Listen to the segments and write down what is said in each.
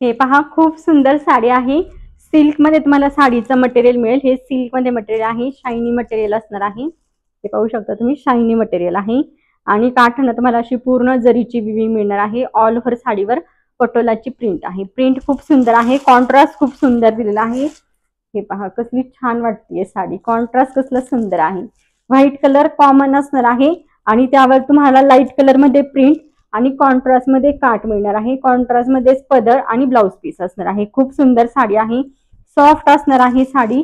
हे पहा, खूप सुंदर साडी आहे। सिल्क मध्ये तुम्हाला साडीचं मटेरियल मिळेल। हे सिल्क मध्ये मटेरियल आहे, शायनी मटेरियल असणार आहे। हे पाहू शकता तुम्ही, शायनी मटेरियल आहे आणि काठाने तुम्हाला अशी पूर्ण जरीची विविंग मिळणार आहे। ऑल ओव्हर साडीवर पटोलाची प्रिंट आहे। प्रिंट खूप सुंदर आहे, कॉन्ट्रास्ट खूप सुंदर दिलेला आहे। हे पहा, कसली छान वाटतेय साडी, कॉन्ट्रास्ट कसला सुंदर आहे। व्हाईट कलर कॉमन असणार आहे आणि त्यावर तुम्हाला लाईट कलर मध्ये प्रिंट आणि कॉन्ट्रास्ट मध्ये काठ मिळणार आहे। कॉन्ट्रास्ट मध्ये पदर आणि ब्लाउज पीस असणार आहे। खूप सुंदर साडी आहे, सॉफ्ट असणार आहे साडी,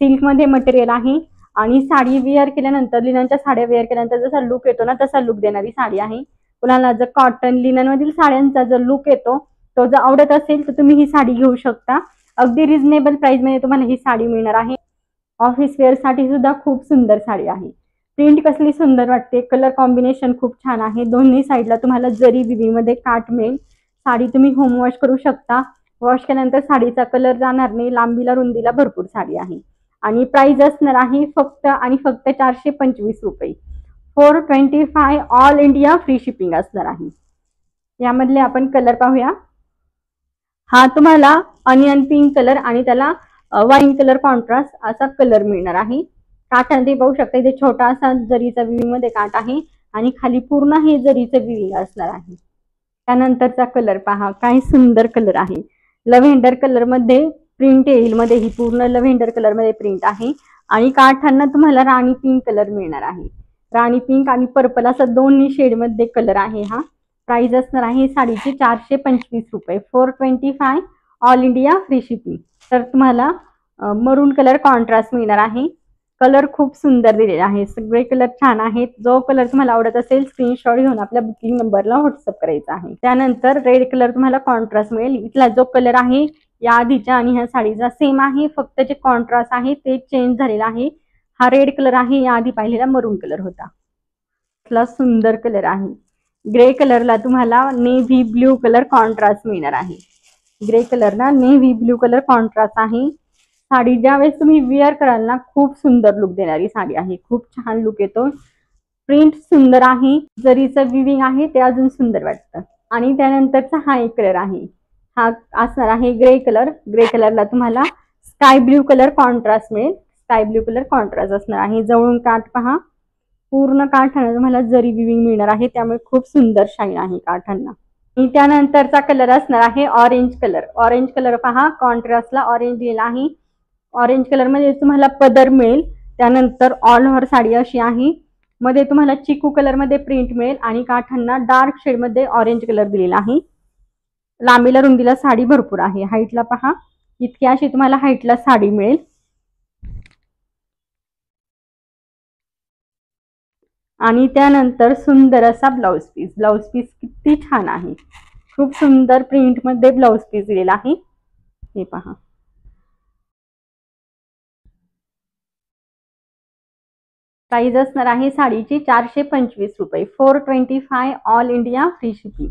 सिल्क मध्ये मटेरियल आहे आणि साडी वेअर केल्यानंतर, लिननच्या साड्या वेअर केल्यानंतर जसा लुक येतो ना तसा लुक देणारी साडी आहे। कुणाला जर कॉटन लिनन मधील साड्यांचा जर लुक येतो तो जर आवडत असेल तर तुम्ही ही साडी घेऊ शकता। अगदी रिझनेबल प्राइस मध्ये तुम्हाला ही साडी मिळणार आहे। ऑफिस वेअर साठी सुद्धा खूप सुंदर साडी आहे। प्रिंट कसली सुंदर वाटते, कलर कॉम्बिनेशन खूप छान आहे। दोन्ही साइडला तुम्हाला जरी विविंग मध्ये काठ मिळेल। साडी तुम्ही होम वॉश करू शकता, वॉश केल्यानंतर साडीचा कलर जाणार नाही। लांबीला रुंदीला भरपूर साडी आहे आणि प्राइस असणार आहे फक्त आणि फक्त 425 रुपये। 425 ऑल इंडिया फ्री शिपिंग असणार आहे। यामधले आपण कलर पाहूया। हा तुम्हाला अनियन पिंक कलर आणि त्याला वाईन कलर कॉन्ट्रास्ट असा कलर मिळणार आहे। काठामध्ये पाहू शकता इथे छोटा असा जरीचा विविंग मध्ये काठ आहे आणि खाली पूर्ण हे जरीचं विविंग असणार आहे। त्यानंतरचा कलर पहा, काय सुंदर कलर आहे। लव्हेंडर कलर मध्ये प्रिंट येईल, मध्ये ही पूर्ण लव्हेंडर कलर मध्ये प्रिंट आहे आणि काठांना तुम्हाला राणी पिंक कलर मिळणार आहे। राणी पिंक आणि पर्पल असा दोन्ही शेड मध्ये कलर आहे। हा प्राइस असणार आहे साडीची 425 रुपये। 425 ऑल इंडिया फ्री शिपिंग। तर तुम्हाला मरून कलर कॉन्ट्रास्ट मिळणार आहे। कलर खूप सुंदर दिलेला आहे, सगळे कलर छान आहेत। जो कलर तुम्हाला आवडत असेल स्क्रीनशॉट घेऊन आपल्या बुकिंग नंबरला व्हॉट्सअप करायचा आहे। त्यानंतर रेड कलर तुम्हाला कॉन्ट्रास्ट मिळेल। इथला जो कलर आहे या आधीच्या आणि ह्या साडीचा सेम आहे, फक्त जे कॉन्ट्रास्ट आहे ते चेंज झालेला आहे। हा रेड कलर आहे, या आधी पाहिलेला मरून कलर होता। इथला सुंदर कलर आहे। ग्रे कलरला तुम्हाला नेव्ही ब्ल्यू कलर कॉन्ट्रास्ट मिळणार आहे। ग्रे कलरला नेव्ही ब्ल्यू कलर कॉन्ट्रास्ट आहे। साडी ज्यावेळेस तुम्ही वेअर कराल ना खूप सुंदर लुक देणारी साडी आहे, खूप छान लुक येतो। प्रिंट सुंदर आहे, जरीचं विविंग आहे ते अजून सुंदर वाटतं। आणि त्यानंतरचा हा एक कलर आहे, हा असणार आहे ग्रे कलर। ग्रे कलरला तुम्हाला स्काय ब्ल्यू कलर कॉन्ट्रास्ट मिळेल। स्काय ब्ल्यू कलर कॉन्ट्रास्ट असणार आहे। जवळून काठ पहा, पूर्ण काठांना तुम्हाला जरी विविंग मिळणार आहे, त्यामुळे खूप सुंदर शाईन आहे काठांना। आणि त्यानंतरचा कलर असणार आहे ऑरेंज कलर। ऑरेंज कलर पहा, कॉन्ट्रास्टला ऑरेंज दिलेला आहे। ऑरेंज कलर मध्ये तुम्हाला पदर मिळेल। त्यानंतर ऑल ओव्हर साडी अशी आहे, मध्ये तुम्हाला चिकू कलर मध्ये प्रिंट मिळेल आणि काठांना डार्क शेड मध्ये ऑरेंज कलर दिलेला आहे। लांबीला रुंदीला साडी भरपूर आहे। हाईटला पहा, इतकी अशी तुम्हाला हाईटला साडी मिळेल। आणि त्यानंतर सुंदर असा ब्लाउज पीस। ब्लाउज पीस किती छान आहे, खूप सुंदर प्रिंट मध्ये ब्लाउज पीस दिलेला आहे। हे पहा, प्राइस असणार आहे साडीची 425 रुपये। 425 ऑल इंडिया फ्री शिपिंग।